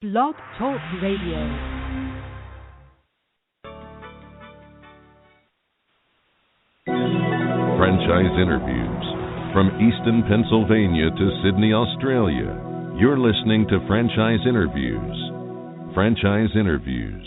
Blog Talk Radio. Franchise interviews. From Easton, Pennsylvania to Sydney, Australia, you're listening to Franchise Interviews. Franchise Interviews.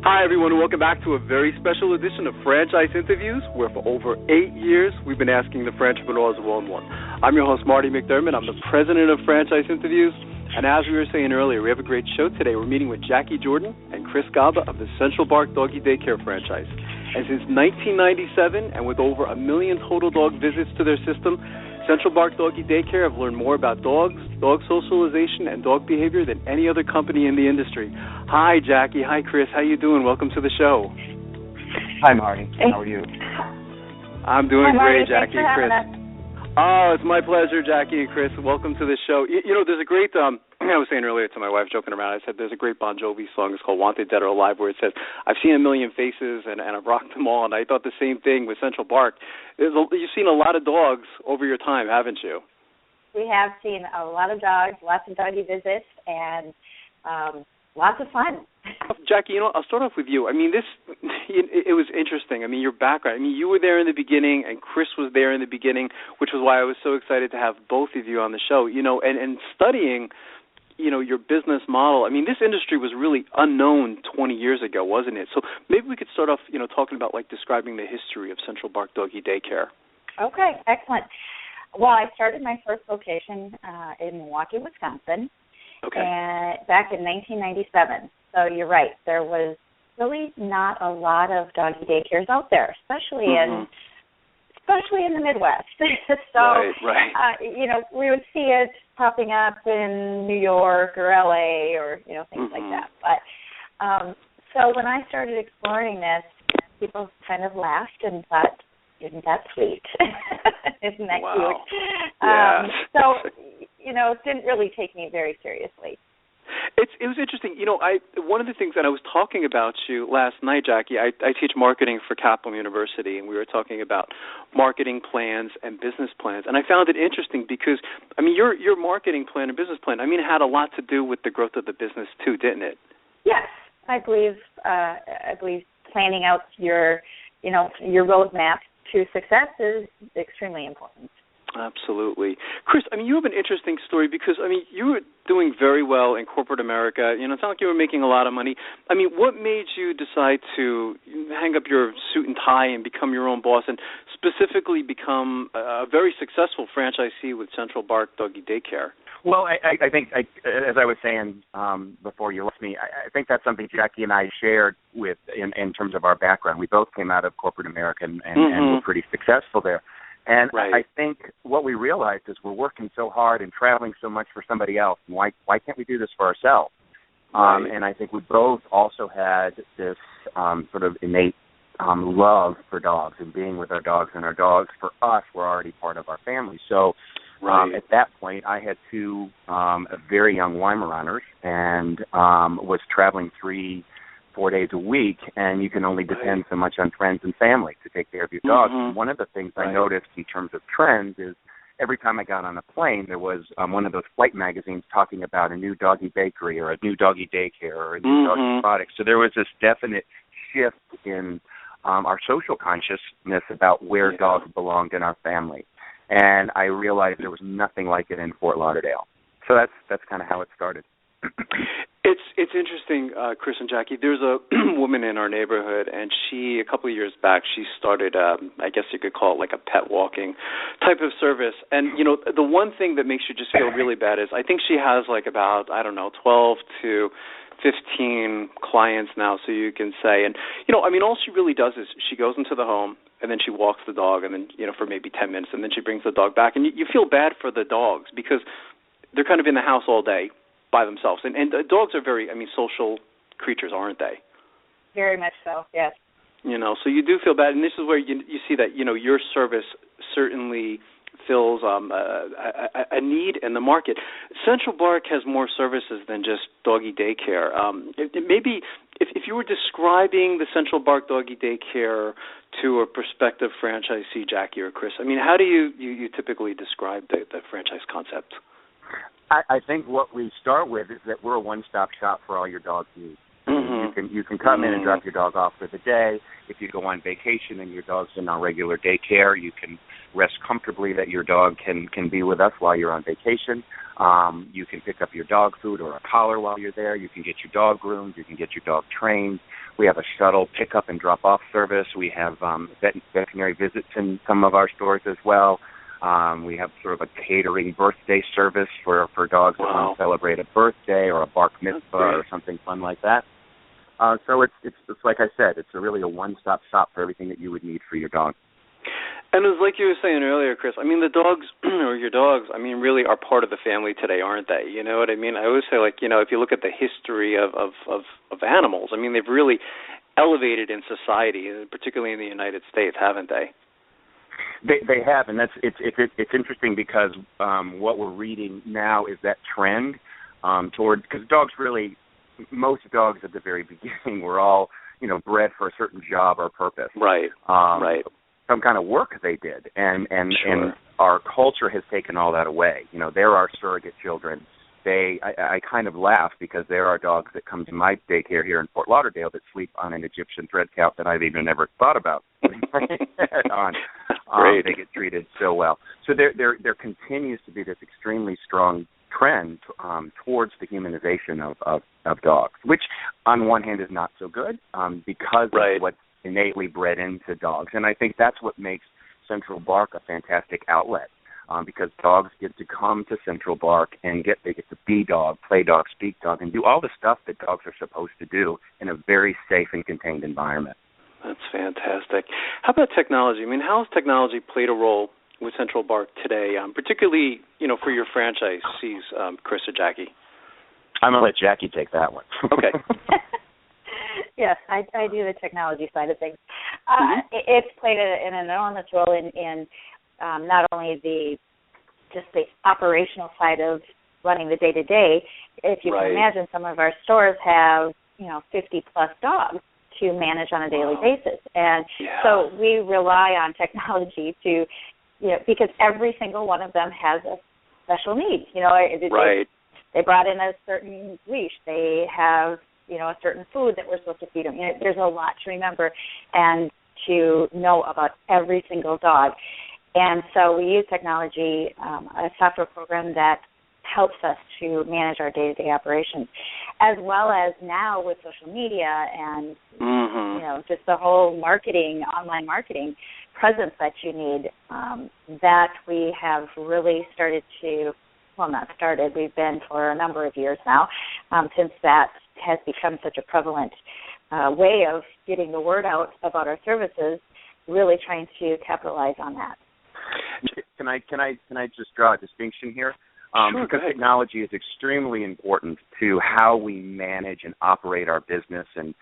Hi, everyone, and welcome back to a very special edition of Franchise Interviews, where for over 8 years we've been asking the entrepreneurs one-on-one. I'm your host, Marty McDermott. I'm the president of Franchise Interviews, and as we were saying earlier, we have a great show today. We're meeting with Jackie Jordan and Chris Gaba of the Central Bark Doggy Day Care franchise. And since 1997, and with over 1 million total dog visits to their system, Central Bark Doggy Day Care have learned more about dogs, dog socialization, and dog behavior than any other company in the industry. Hi, Jackie. Hi, Chris. How you doing? Welcome to the show. Hi, Marty. How are you? I'm doing Marty, great, Jackie and Chris. Oh, it's my pleasure, Jackie and Chris. Welcome to the show. You know, there's a great, I was saying earlier to my wife, joking around, I said there's a great Bon Jovi song. It's called Wanted Dead or Alive, where it says, I've seen 1 million faces and I've rocked them all. And I thought the same thing with Central Bark. You've seen a lot of dogs over your time, haven't you? We have seen a lot of dogs, lots of doggy visits, and lots of fun. Jackie, I'll start off with you. I mean, it was interesting. I mean, your background. I mean, you were there in the beginning, and Chris was there in the beginning, which was why I was so excited to have both of you on the show. And studying, your business model. I mean, this industry was really unknown 20 years ago, wasn't it? So maybe we could start off, talking about describing the history of Central Bark Doggy Day Care. Okay, excellent. Well, I started my first location in Milwaukee, Wisconsin, back in 1997. So you're right. There was really not a lot of doggy daycares out there, especially in the Midwest. So, right. We would see it popping up in New York or LA or things like that. But so when I started exploring this, people kind of laughed and thought, "Isn't that sweet? Isn't that cute?" Yeah. So it didn't really take me very seriously. It was interesting. One of the things that I was talking about you last night, Jackie, I teach marketing for Kaplan University, and we were talking about marketing plans and business plans. And I found it interesting because, your marketing plan and business plan, it had a lot to do with the growth of the business too, didn't it? Yes, I believe planning out your roadmap to success is extremely important. Absolutely. Chris, you have an interesting story because, you were doing very well in corporate America. It's not like you were making a lot of money. What made you decide to hang up your suit and tie and become your own boss and specifically become a very successful franchisee with Central Bark Doggy Day Care? Well, I think, as I was saying before you left me, I think that's something Jackie and I shared with in terms of our background. We both came out of corporate America and were pretty successful there. And I think what we realized is we're working so hard and traveling so much for somebody else. And why can't we do this for ourselves? And I think we both also had this sort of innate love for dogs and being with our dogs. And our dogs, for us, were already part of our family. So at that point, I had two very young Weimaraners and was traveling 3-4 days a week, and you can only depend so much on friends and family to take care of your dogs. And one of the things I noticed in terms of trends is every time I got on a plane, there was one of those flight magazines talking about a new doggy bakery or a new doggy daycare or a new doggy product. So there was this definite shift in our social consciousness about where dogs belonged in our family. And I realized there was nothing like it in Fort Lauderdale. So that's kind of how it started. It's interesting, Chris and Jackie. There's a woman in our neighborhood, and a couple of years back, she started, I guess you could call it like a pet walking type of service. And, the one thing that makes you just feel really bad is I think she has about, 12 to 15 clients now, so you can say. And, all she really does is she goes into the home, and then she walks the dog, and then, for maybe 10 minutes, and then she brings the dog back. And you feel bad for the dogs because they're kind of in the house all day by themselves. And dogs are very, social creatures, aren't they? Very much so, yes. So you do feel bad. And this is where you see that, your service certainly fills a need in the market. Central Bark has more services than just doggy daycare. Maybe if you were describing the Central Bark Doggy Day Care to a prospective franchisee, Jackie or Chris, I mean, how do you typically describe the franchise concept? I think what we start with is that we're a one-stop shop for all your dog's needs. You can come in and drop your dog off for the day. If you go on vacation and your dog's in our regular daycare, you can rest comfortably that your dog can be with us while you're on vacation. You can pick up your dog food or a collar while you're there. You can get your dog groomed. You can get your dog trained. We have a shuttle pick-up and drop-off service. We have veterinary visits in some of our stores as well. We have sort of a catering birthday service for dogs that want to celebrate a birthday or a bark mitzvah or something fun like that. So it's like I said, it's really a one-stop shop for everything that you would need for your dog. And it's like you were saying earlier, Chris, I mean, the dogs, or your dogs, I mean, really are part of the family today, aren't they? You know what I mean? I always say, like, you know, if you look at the history of animals, I mean, they've really elevated in society, particularly in the United States, haven't they? They have, and it's interesting because what we're reading now is that trend towards, because dogs really, most dogs at the very beginning were all, you know, bred for a certain job or purpose. Right. Right. Some kind of work they did, and our culture has taken all that away. You know, they're our surrogate children. I kind of laugh because there are dogs that come to my daycare here in Fort Lauderdale that sleep on an Egyptian thread couch that I've even never thought about putting my head on. They get treated so well. So there continues to be this extremely strong trend towards the humanization of dogs, which on one hand is not so good because of what's innately bred into dogs. And I think that's what makes Central Bark a fantastic outlet. Because dogs get to come to Central Bark and they get to be dog, play dog, speak dog, and do all the stuff that dogs are supposed to do in a very safe and contained environment. That's fantastic. How about technology? I mean, how has technology played a role with Central Bark today, particularly, you know, for your franchisees, Chris or Jackie? I'm going to let Jackie take that one. Okay. Yes, I do the technology side of things. It's played an enormous role in not only the operational side of running the day-to-day. If you can imagine, some of our stores have, 50-plus dogs to manage on a daily basis. And so we rely on technology to, because every single one of them has a special need. They brought in a certain leash. They have, a certain food that we're supposed to feed them. There's a lot to remember and to know about every single dog. And so we use technology, a software program that helps us to manage our day-to-day operations, as well as now with social media and, just the whole online marketing presence that you need, that we have really started to, we've been for a number of years now, since that has become such a prevalent way of getting the word out about our services, really trying to capitalize on that. Can I just draw a distinction here? Sure, because technology is extremely important to how we manage and operate our business and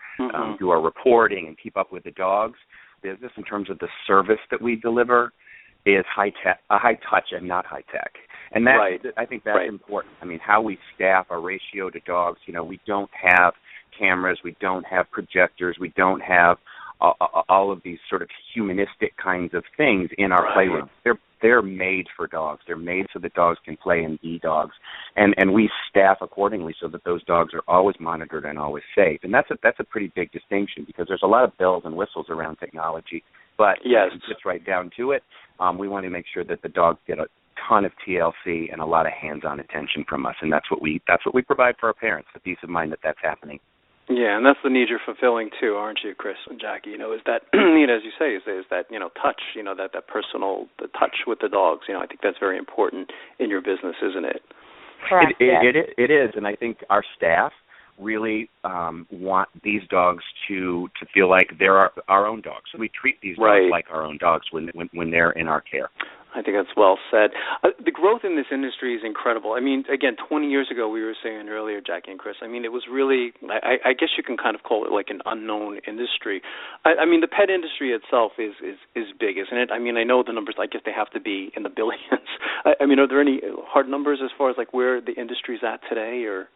do our reporting and keep up with the dogs. Business in terms of the service that we deliver is high touch and not high tech. And that I think that's important. I mean, how we staff our ratio to dogs, we don't have cameras, we don't have projectors, we don't have all of these sort of humanistic kinds of things in our playroom. They're made for dogs. They're made so that dogs can play and be dogs. And we staff accordingly so that those dogs are always monitored and always safe. And that's a pretty big distinction because there's a lot of bells and whistles around technology. But it gets right down to it. We want to make sure that the dogs get a ton of TLC and a lot of hands-on attention from us. And that's what we provide for our parents, the peace of mind that that's happening. Yeah, and that's the need you're fulfilling too, aren't you, Chris and Jackie? Is that, as you say, is that, touch, that personal, the touch with the dogs. I think that's very important in your business, isn't it? Correct. It is, and I think our staff really want these dogs to feel like they're our own dogs. So we treat these dogs like our own dogs when they're in our care. I think that's well said. The growth in this industry is incredible. I mean, again, 20 years ago, we were saying earlier, Jackie and Chris, I mean, it was really, I guess you can kind of call it like an unknown industry. I mean, the pet industry itself is big, isn't it? I mean, I know the numbers, I guess they have to be in the billions. I mean, are there any hard numbers as far as like where the industry's at today, or?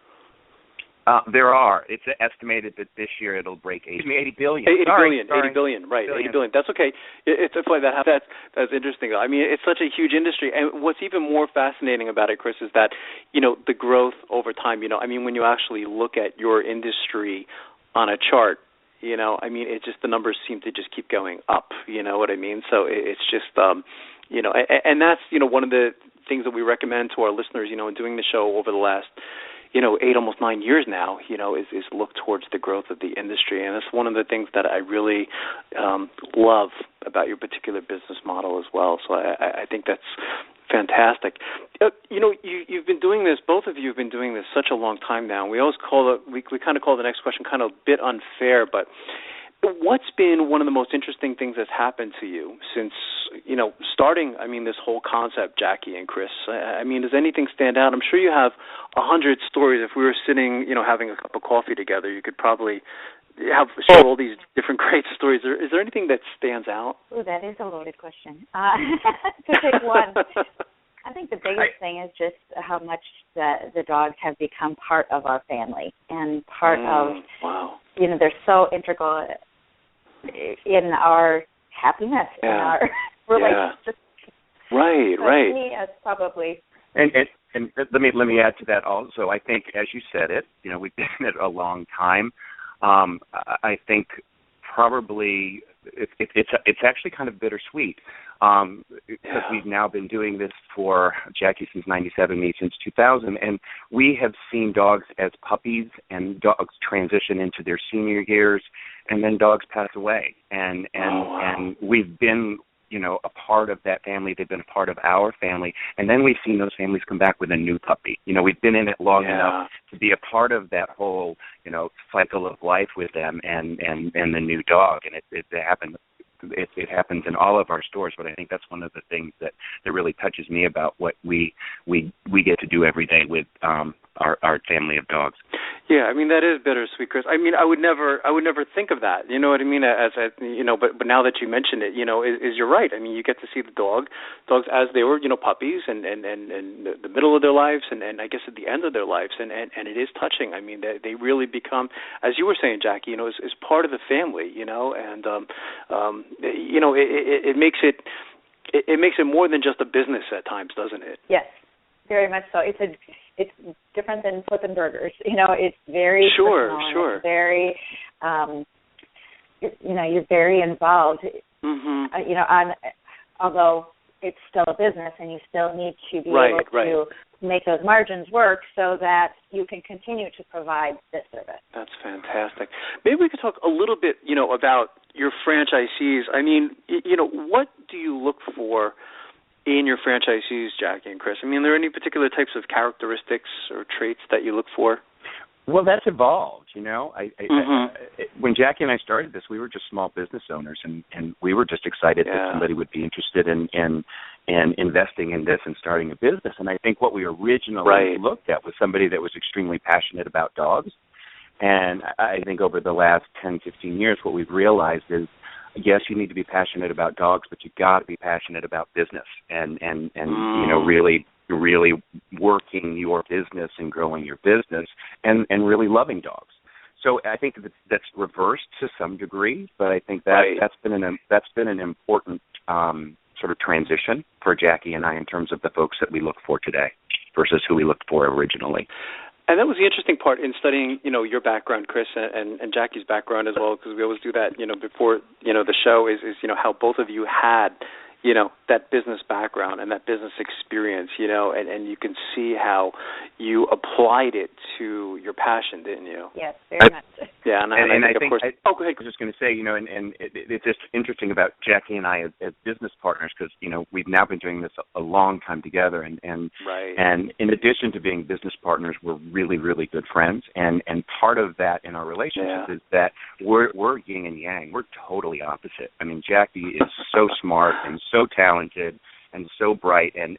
There are. It's estimated that this year it'll break 80 billion. 80 billion, right, 80 billion. That's okay. It's like that's interesting. I mean, it's such a huge industry. And what's even more fascinating about it, Chris, is that, you know, the growth over time, you know, I mean, when you actually look at your industry on a chart, you know, I mean, it just, the numbers seem to just keep going up, you know what I mean? So it's just, you know, and that's, you know, one of the things that we recommend to our listeners, you know, in doing the show over the last, you know, 8, almost 9 years now, you know, is look towards the growth of the industry. And that's one of the things that I really love about your particular business model as well. So I think that's fantastic. You know, you've been doing this, both of you have been doing this such a long time now. We always call it, we kind of call the next question kind of a bit unfair, but what's been one of the most interesting things that's happened to you since, you know, starting, I mean, this whole concept, Jackie and Chris? I mean, does anything stand out? I'm sure you have 100 stories. If we were sitting, you know, having a cup of coffee together, you could probably share all these different great stories. Is there anything that stands out? Oh, that is a loaded question. To pick one, I think the biggest thing is just how much the dogs have become part of our family and part of, wow. You know, they're so integral in our happiness, in our relationship. Right. To me, it's probably. And let me add to that also. I think, as you said it, you know, we've been in it a long time. I think probably it's actually kind of bittersweet because we've now been doing this for Jackie since '97, me since 2000, and we have seen dogs as puppies and dogs transition into their senior years, and then dogs pass away, and we've been, you know, a part of that family. They've been a part of our family, and then we've seen those families come back with a new puppy. You know, we've been in it long enough to be a part of that whole, you know, cycle of life with them and the new dog, and it happens. It happens in all of our stores, but I think that's one of the things that really touches me about what we get to do every day with our family of dogs. Yeah, I mean, that is bittersweet, Chris. I mean, I would never think of that. You know what I mean? As you know, but now that you mentioned it, you know, is you're right. I mean, you get to see the dogs as they were, you know, puppies and the middle of their lives and I guess at the end of their lives, and it is touching. I mean, they really become, as you were saying, Jackie, you know, is part of the family, you know, and you know, it makes it more than just a business at times, doesn't it? Yes, very much so. It's different than flipping burgers. You know, it's very personal. Sure. It's very, you know, you're very involved. Mm-hmm. You know, although it's still a business, and you still need to be able to make those margins work so that you can continue to provide this service. That's fantastic. Maybe we could talk a little bit, you know, about your franchisees. I mean, you know, what do you look for in your franchisees, Jackie and Chris? I mean, are there any particular types of characteristics or traits that you look for? Well, that's evolved, you know. When Jackie and I started this, we were just small business owners, and we were just excited that somebody would be interested in investing in this and starting a business. And I think what we originally looked at was somebody that was extremely passionate about dogs. And I think over the last 10, 15 years, what we've realized is, yes, you need to be passionate about dogs, but you've got to be passionate about business and you know, really working your business and growing your business and really loving dogs. So I think that's reversed to some degree, but I think that's been an important sort of transition for Jackie and I in terms of the folks that we look for today versus who we looked for originally. And that was the interesting part in studying, you know, your background, Chris, and Jackie's background as well, because we always do that, you know, before, you know, the show is you know, how both of you had, you know, that business background and that business experience, you know, and you can see how you applied it to your passion, didn't you? Yes, very much. Yeah, and I think, of course. Go ahead. I was just going to say, you know, and it's just interesting about Jackie and I as business partners because, you know, we've now been doing this a long time together, and in addition to being business partners, we're really, really good friends, and part of that in our relationship is that we're yin and yang. We're totally opposite. I mean, Jackie is so smart and so talented and so bright and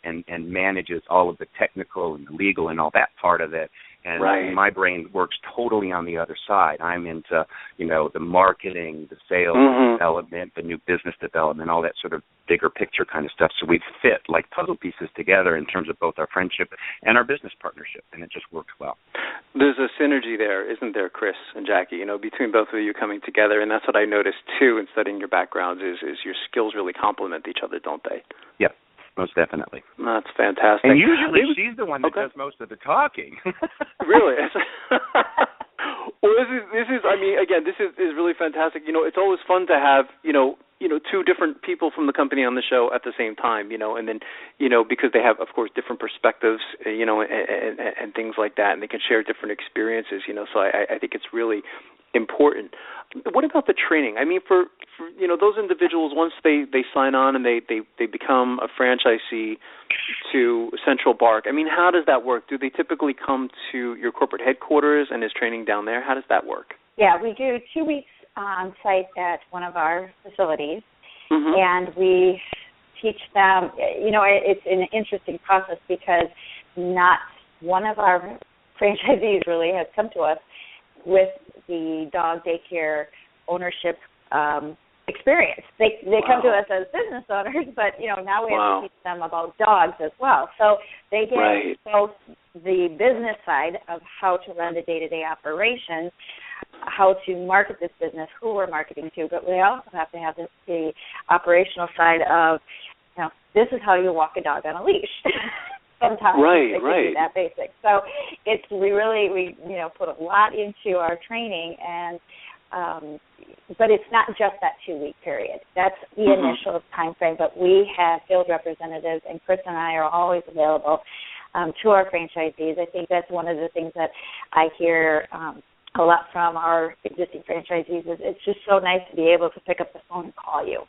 manages all of the technical and the legal and all that part of it. And my brain works totally on the other side. I'm into, the marketing, the sales development, the new business development, all that sort of bigger picture kind of stuff. So we fit like puzzle pieces together in terms of both our friendship and our business partnership, and it just works well. There's a synergy there, isn't there, Chris and Jackie, between both of you coming together, and that's what I noticed, too, in studying your backgrounds, is your skills really complement each other, don't they? Yep. Most definitely. That's fantastic. And usually she's the one that does most of the talking. Really? Well, this is. I mean, again, this is really fantastic. It's always fun to have, two different people from the company on the show at the same time, and then, because they have, of course, different perspectives, and things like that, and they can share different experiences, so I think it's really important. What about the training? I mean, for those individuals, once they sign on and they become a franchisee to Central Bark, I mean, how does that work? Do they typically come to your corporate headquarters and is training down there? How does that work? Yeah, we do 2 weeks on site at one of our facilities, and we teach them, it's an interesting process because not one of our franchisees really has come to us with the dog daycare ownership experience. They come to us as business owners, but now we have to teach them about dogs as well. So they get both the business side of how to run the day-to-day operations, how to market this business, who we're marketing to, but we also have to have the operational side of, this is how you walk a dog on a leash. Sometimes it can be that basic. So we put a lot into our training, and but it's not just that 2-week period. That's the initial time frame. But we have field representatives, and Chris and I are always available to our franchisees. I think that's one of the things that I hear a lot from our existing franchisees is it's just so nice to be able to pick up the phone and call you.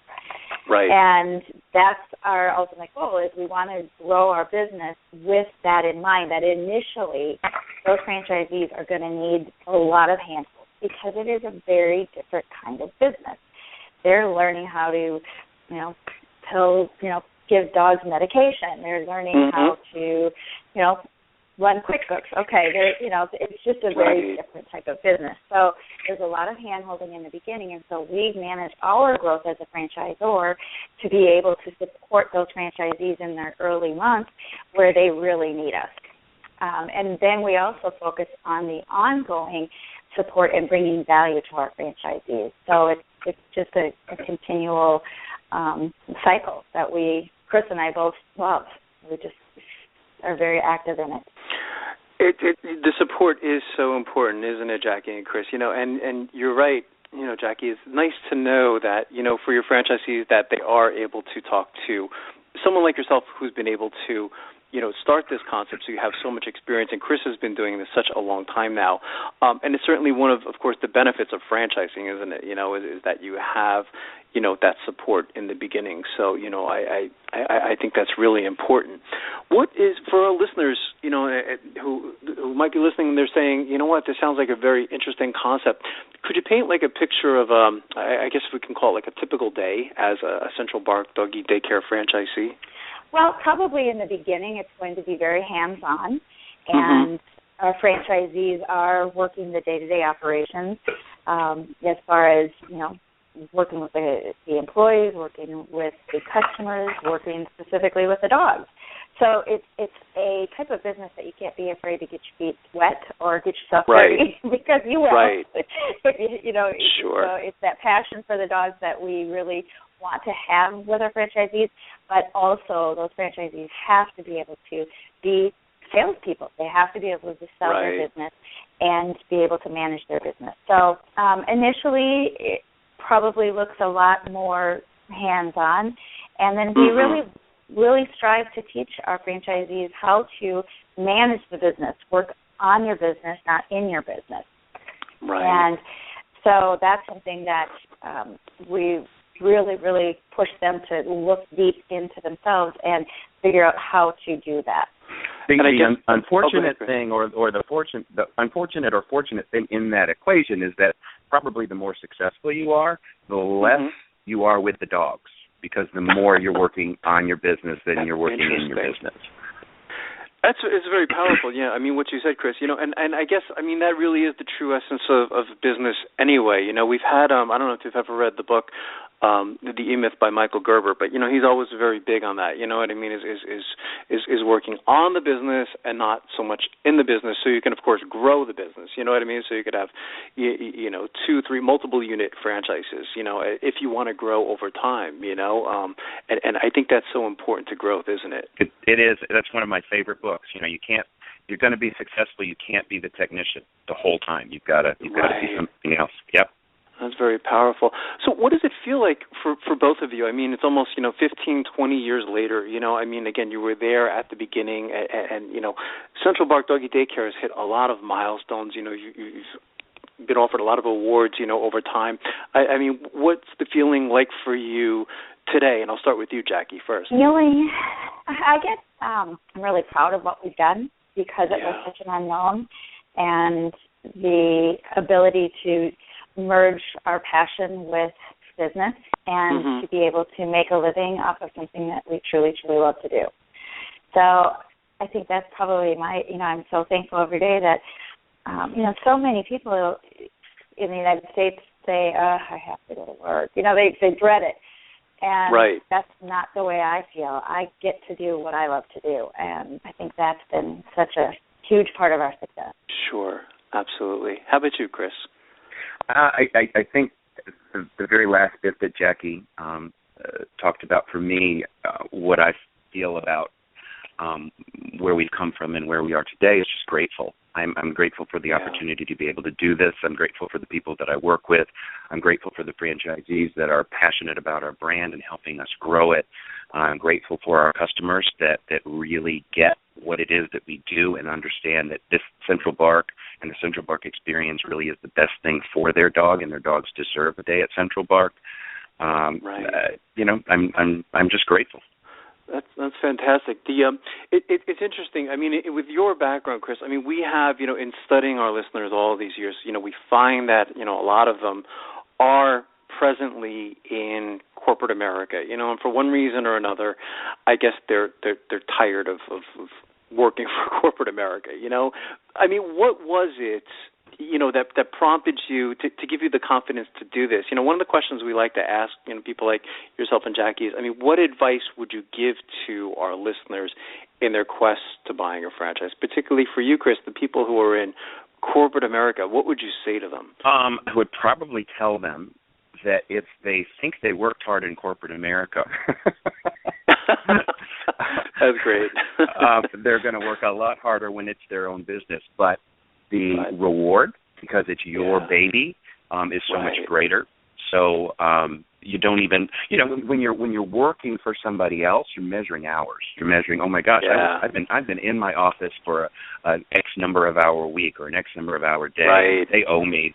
Right. And that's our ultimate goal is we want to grow our business with that in mind, that initially those franchisees are going to need a lot of handholds because it is a very different kind of business. They're learning how to, give dogs medication. They're learning how to, run QuickBooks. Okay, it's just a very different type of business. So there's a lot of hand-holding in the beginning, and so we manage our growth as a franchisor to be able to support those franchisees in their early months where they really need us. And then we also focus on the ongoing support and bringing value to our franchisees. So it's just a continual cycle that Chris and I both love. We just are very active in it. The support is so important, isn't it, Jackie and Chris? And you're right. Jackie, it's nice to know that, for your franchisees that they are able to talk to someone like yourself who's been able to, start this concept, so you have so much experience, and Chris has been doing this such a long time now. And it's certainly one of course, the benefits of franchising, isn't it, is that you have, that support in the beginning. So, I think that's really important. What is, for our listeners, who might be listening and they're saying, this sounds like a very interesting concept. Could you paint like a picture of, I guess we can call it like a typical day as a Central Bark Doggy Day Care franchisee? Well, probably in the beginning it's going to be very hands-on, and our franchisees are working the day-to-day operations as far as, working with the employees, working with the customers, working specifically with the dogs. So it's a type of business that you can't be afraid to get your feet wet or get yourself dirty because you will. Right. Sure. So it's that passion for the dogs that we really want to have with our franchisees, but also those franchisees have to be able to be salespeople. They have to be able to sell their business and be able to manage their business. So initially it probably looks a lot more hands-on, and then we really strive to teach our franchisees how to manage the business, work on your business, not in your business. Right. And so that's something that we really, really push them to look deep into themselves and figure out how to do that. The unfortunate thing, or the unfortunate or fortunate thing in that equation is that probably the more successful you are, the less you are with the dogs, because the more you're working on your business than you're working in your business. It's very powerful, yeah. I mean, what you said, Chris, and I guess, I mean, that really is the true essence of business anyway. We've had, I don't know if you've ever read the book, The E-Myth by Michael Gerber, but, he's always very big on that, you know what I mean, is working on the business and not so much in the business, so you can, of course, grow the business, you know what I mean? So you could have, 2, 3 multiple unit franchises, if you want to grow over time, and I think that's so important to growth, isn't it? It is. That's one of my favorite books. You're going to be successful. You can't be the technician the whole time. You've got to be something else. Yep. That's very powerful. So what does it feel like for both of you? I mean, it's almost, 15, 20 years later, I mean, again, you were there at the beginning, and Central Bark Doggy Day Care has hit a lot of milestones. You've been offered a lot of awards, over time. I mean, what's the feeling like for you today? And I'll start with you, Jackie, first. Feeling, I guess I'm really proud of what we've done because it was such an unknown, and the ability to merge our passion with business and to be able to make a living off of something that we truly, truly love to do. So I think that's probably I'm so thankful every day that, so many people in the United States say, I have to go to work. They dread it. And that's not the way I feel. I get to do what I love to do, and I think that's been such a huge part of our success. Sure, absolutely. How about you, Chris? I think the very last bit that Jackie talked about for me, what I feel about where we've come from and where we are today is just grateful. I'm grateful for the opportunity to be able to do this. I'm grateful for the people that I work with. I'm grateful for the franchisees that are passionate about our brand and helping us grow it. I'm grateful for our customers that really get what it is that we do and understand that this Central Bark and the Central Bark experience really is the best thing for their dog, and their dogs deserve a day at Central Bark. I'm just grateful. That's fantastic. It's interesting. I mean, with your background, Chris, I mean, we have, in studying our listeners all these years, we find that, a lot of them are presently in corporate America, and for one reason or another, I guess they're tired of working for corporate America, I mean, what was it, that prompted you to give you the confidence to do this? One of the questions we like to ask, people like yourself and Jackie is, I mean, what advice would you give to our listeners in their quest to buying a franchise, particularly for you, Chris, the people who are in corporate America? What would you say to them? I would probably tell them that if they think they worked hard in corporate America, that's great. They're going to work a lot harder when it's their own business, but the reward, because it's your baby, is so much greater. So you don't even, when you're working for somebody else, you're measuring hours. You're measuring, oh my gosh, I've been in my office for an X number of hour week or an X number of hour day. Right. They owe me.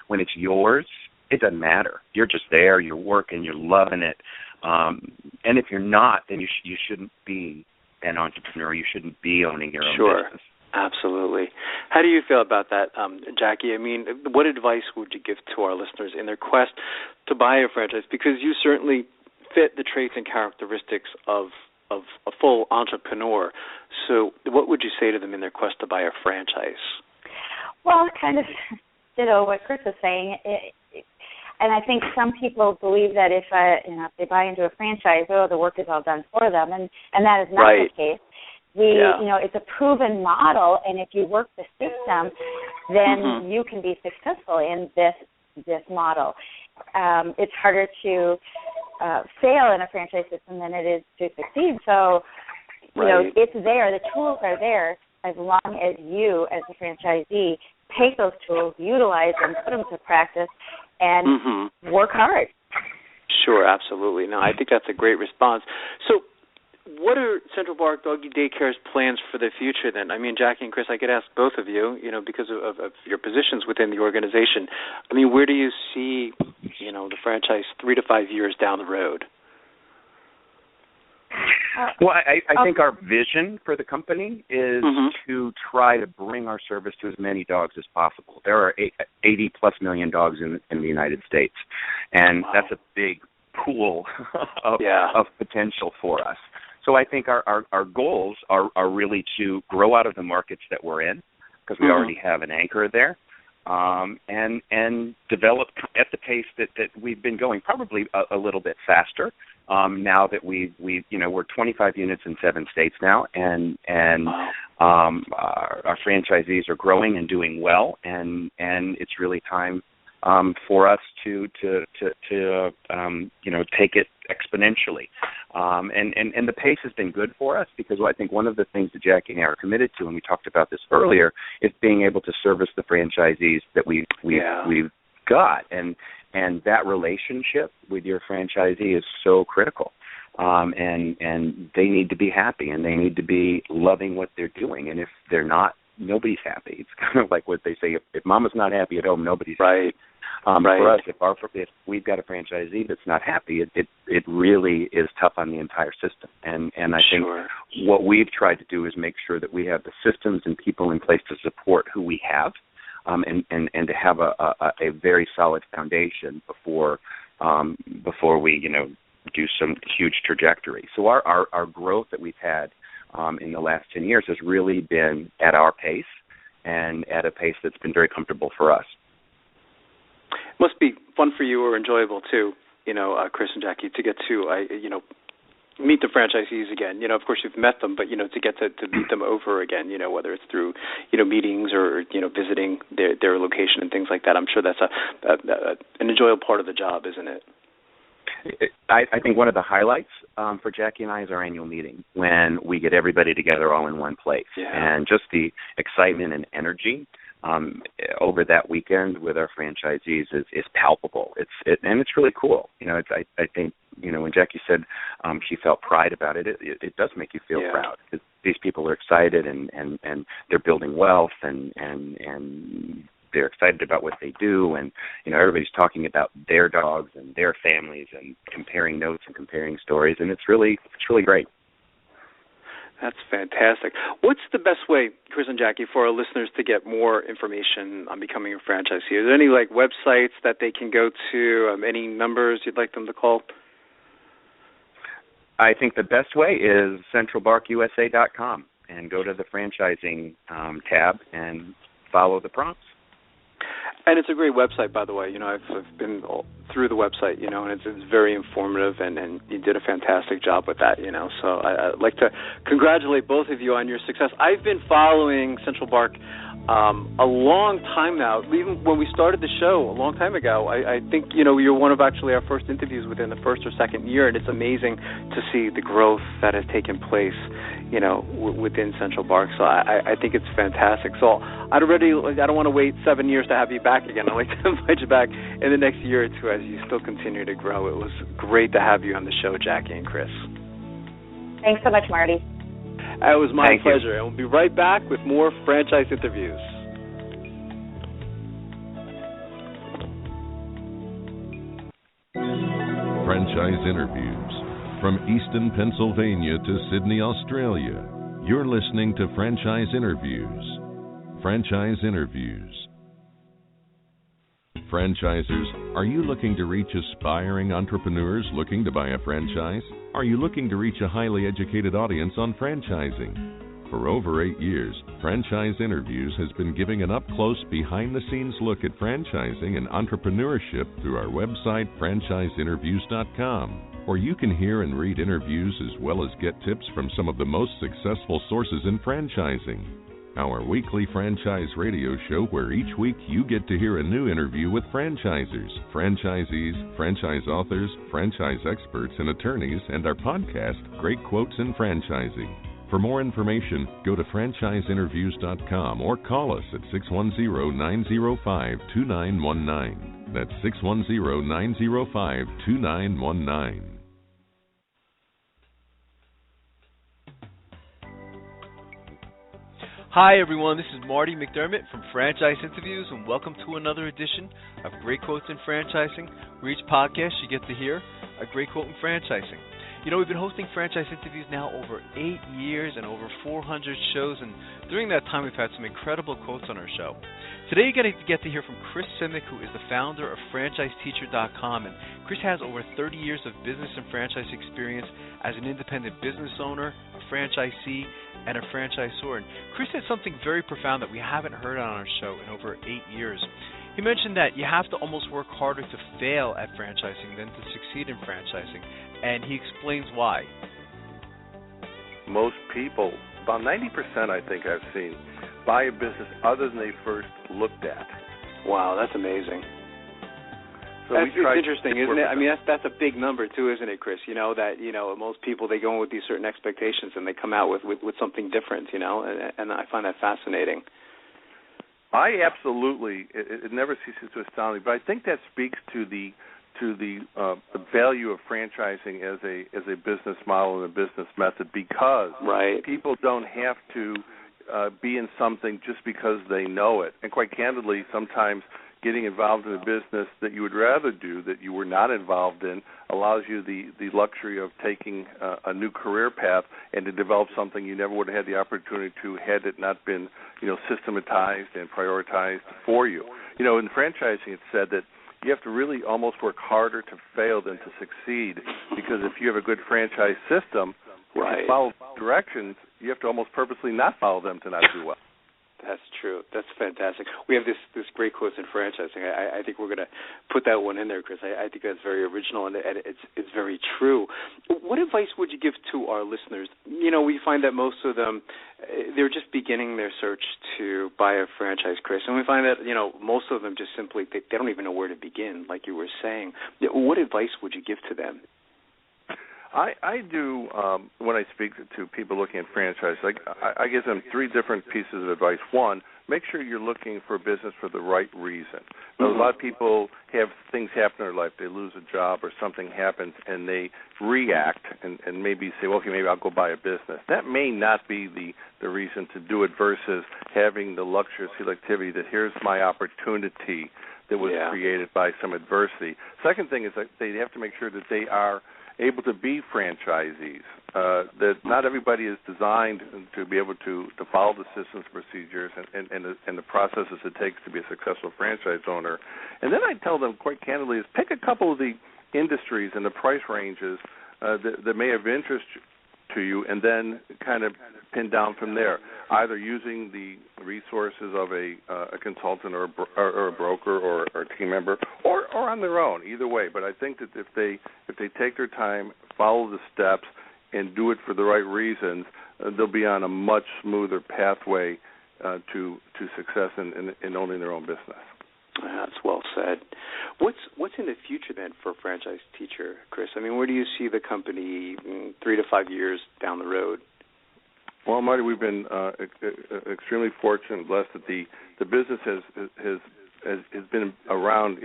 When it's yours, it doesn't matter. You're just there. You're working. You're loving it. And if you're not, then you shouldn't be an entrepreneur. You shouldn't be owning your own business. Absolutely. How do you feel about that, Jackie? I mean, what advice would you give to our listeners in their quest to buy a franchise? Because you certainly fit the traits and characteristics of a full entrepreneur. So what would you say to them in their quest to buy a franchise? Well, kind of ditto what Chris is saying. And I think some people believe that if they buy into a franchise, the work is all done for them, and that is not the case. It's a proven model, and if you work the system, then you can be successful in this model. It's harder to fail in a franchise system than it is to succeed. So, it's there. The tools are there as long as you, as a franchisee, take those tools, utilize them, put them to practice, and work hard. Sure, absolutely. No, I think that's a great response. So, what are Central Bark Doggy Day Care's plans for the future then? I mean, Jackie and Chris, I could ask both of you, because of your positions within the organization. I mean, where do you see, the franchise 3 to 5 years down the road? Well, I think our vision for the company is to try to bring our service to as many dogs as possible. There are 80-plus million dogs in the United States, and that's a big pool of potential for us. So I think our goals are really to grow out of the markets that we're in, because we already have an anchor there, and develop at the pace that we've been going, probably a little bit faster. Now that we're 25 units in 7 states now, and our franchisees are growing and doing well, and it's really time for us to take it exponentially, and the pace has been good for us, because I think one of the things that Jackie and I are committed to, and we talked about this earlier, is being able to service the franchisees that we've got, and that relationship with your franchisee is so critical, and they need to be happy, and they need to be loving what they're doing, and if they're not, nobody's happy. It's kind of like what they say: if Mama's not happy at home, nobody's happy. For us, if we've got a franchisee that's not happy, it really is tough on the entire system. And I think what we've tried to do is make sure that we have the systems and people in place to support who we have, and to have a very solid foundation before we do some huge trajectory. So our growth that we've had in the last 10 years has really been at our pace, and at a pace that's been very comfortable for us. Must be fun for you, or enjoyable too, Chris and Jackie, to get to meet the franchisees again. Of course you've met them, but to get to meet them over again, whether it's through meetings or visiting their location and things like that. I'm sure that's an enjoyable part of the job, isn't it? I think one of the highlights for Jackie and I is our annual meeting, when we get everybody together all in one place, and just the excitement and energy over that weekend with our franchisees is palpable. It's really cool. I think when Jackie said she felt pride about it, it does make you feel proud, because these people are excited, and they're building wealth, and they're excited about what they do, and everybody's talking about their dogs and their families, and comparing notes and comparing stories, and it's really great. That's fantastic. What's the best way, Chris and Jackie, for our listeners to get more information on becoming a franchisee? Are there any websites that they can go to? Any numbers you'd like them to call? I think the best way is centralbarkusa.com, and go to the franchising tab and follow the prompts. And it's a great website, by the way. I've been through the website, and it's very informative, and you did a fantastic job with that, So I'd like to congratulate both of you on your success. I've been following Central Bark a long time now, even when we started the show a long time ago. I think, you're one of actually our first interviews within the first or second year, and it's amazing to see the growth that has taken place, within Central Bark. So I think it's fantastic. So I don't want to wait 7 years to have you back again. I'd like to invite you back in the next year or two as you still continue to grow. It was great to have you on the show, Jackie and Chris. Thanks so much, Marty. It was my pleasure. And we'll be right back with more franchise interviews. Franchise interviews. From Easton, Pennsylvania to Sydney, Australia, you're listening to Franchise Interviews. Franchise Interviews. Franchisers, are you looking to reach aspiring entrepreneurs looking to buy a franchise? Are you looking to reach a highly educated audience on franchising? For over 8 years, Franchise Interviews has been giving an up-close, behind-the-scenes look at franchising and entrepreneurship through our website, franchiseinterviews.com, where you can hear and read interviews as well as get tips from some of the most successful sources in franchising. Our weekly franchise radio show, where each week you get to hear a new interview with franchisers, franchisees, franchise authors, franchise experts and attorneys, and our podcast, Great Quotes in Franchising. For more information, go to franchiseinterviews.com or call us at 610-905-2919. That's 610-905-2919. Hi everyone, this is Marty McDermott from Franchise Interviews, and welcome to another edition of Great Quotes in Franchising, where each podcast you get to hear a great quote in franchising. You know, we've been hosting franchise interviews now over 8 years and over 400 shows, and during that time we've had some incredible quotes on our show. Today you're going to get to hear from Chris Simnick, who is the founder of FranchiseTeacher.com, and Chris has over 30 years of business and franchise experience as an independent business owner, a franchisee, and a franchisor. And Chris said something very profound that we haven't heard on our show in over 8 years. He mentioned that you have to almost work harder to fail at franchising than to succeed in franchising, and he explains why. Most people, about 90% I think I've seen, buy a business other than they first looked at. Wow, that's amazing. So it's interesting, isn't it? I mean, that's a big number too, isn't it, Chris? You know that most people, they go in with these certain expectations and they come out with something different. And I find that fascinating. I absolutely. It never ceases to astound me, but I think that speaks to the value of franchising as a business model and a business method, because people don't have to be in something just because they know it. And quite candidly, sometimes getting involved in a business that you would rather do, that you were not involved in, allows you the luxury of taking a new career path and to develop something you never would have had the opportunity to had it not been, systematized and prioritized for you. In franchising, it's said that you have to really almost work harder to fail than to succeed, because if you have a good franchise system, if you follow directions, you have to almost purposely not follow them to not do well. That's true. That's fantastic. We have this great quote in franchising. I think we're going to put that one in there, Chris. I think that's very original, and it's very true. What advice would you give to our listeners? We find that most of them, they're just beginning their search to buy a franchise, Chris, and we find that, most of them just simply, they don't even know where to begin, like you were saying. What advice would you give to them? I do, when I speak to people looking at franchise, I give them three different pieces of advice. One, make sure you're looking for a business for the right reason. A lot of people have things happen in their life. They lose a job or something happens, and they react and maybe say, well, okay, maybe I'll go buy a business. That may not be the reason to do it versus having the luxury of selectivity that here's my opportunity that was created by some adversity. Second thing is that they have to make sure that they are able to be franchisees, that not everybody is designed to be able to follow the systems, procedures, and the processes it takes to be a successful franchise owner. And then I tell them quite candidly is pick a couple of the industries and the price ranges that may have interest to you, and then kind of pin down from there, either using the resources of a consultant or a broker or a team member, or on their own. Either way, but I think that if they take their time, follow the steps, and do it for the right reasons, they'll be on a much smoother pathway to success in owning their own business. That's well said. What's in the future then for Franchise Teacher, Chris? I mean, where do you see the company 3 to 5 years down the road? Well, Marty, we've been extremely fortunate and blessed that the business has been around,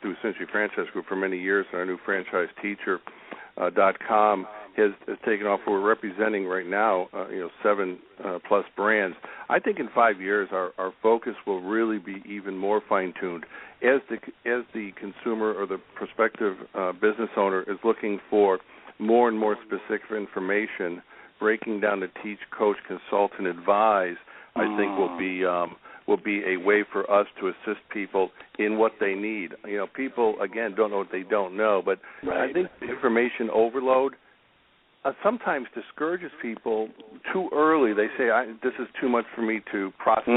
through Century Franchise Group for many years, and our new FranchiseTeacher.com has taken off. We're representing right now, 7+ brands. I think in 5 years, our focus will really be even more fine-tuned as the consumer or the prospective business owner is looking for more and more specific information. Breaking down to teach, coach, consult, and advise, I think will be a way for us to assist people in what they need. People again don't know what they don't know, but I think the information overload sometimes discourages people too early. They say, this is too much for me to process.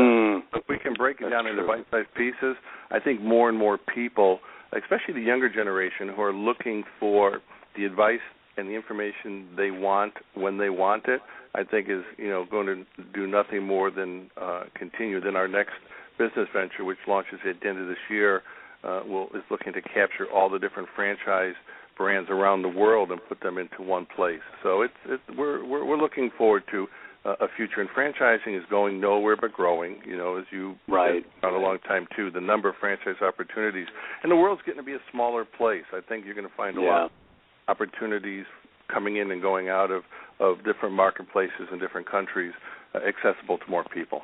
If we can break it down into bite-sized pieces, I think more and more people, especially the younger generation, who are looking for the advice and the information they want when they want it, I think is going to do nothing more than continue. Then our next business venture, which launches at the end of this year, is looking to capture all the different franchise brands around the world and put them into one place. So we're looking forward to a future. And franchising is going nowhere but growing. As you been a long time too, the number of franchise opportunities, and the world's getting to be a smaller place. I think you're going to find a lot of opportunities coming in and going out of different marketplaces in different countries, accessible to more people.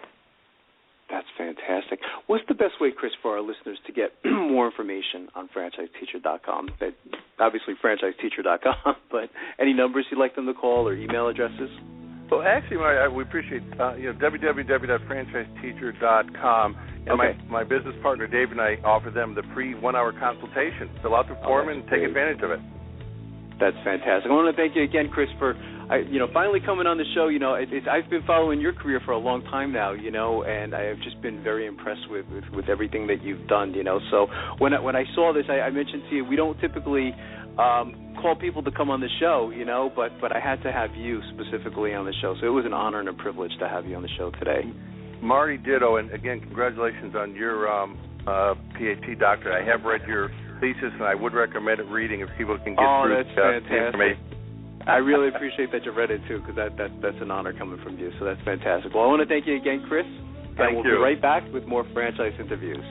That's fantastic. What's the best way, Chris, for our listeners to get more information on franchiseteacher.com? Obviously, franchiseteacher.com, but any numbers you'd like them to call or email addresses? Well, actually, we appreciate www.franchiseteacher.com. And my business partner, Dave, and I offer them the free 1-hour consultation. Fill out the form and take advantage of it. That's fantastic. I want to thank you again, Chris, for finally coming on the show. I've been following your career for a long time now, and I have just been very impressed with everything that you've done, So when I saw this, I mentioned to you, we don't typically call people to come on the show, but I had to have you specifically on the show. So it was an honor and a privilege to have you on the show today. Marty, ditto, and again, congratulations on your PhD doctorate. I have read your thesis, and I would recommend it reading if people can get through the information. I really appreciate that you read it, too, because that's an honor coming from you, so that's fantastic. Well, I want to thank you again, Chris. Thank you. We'll be right back with more franchise interviews.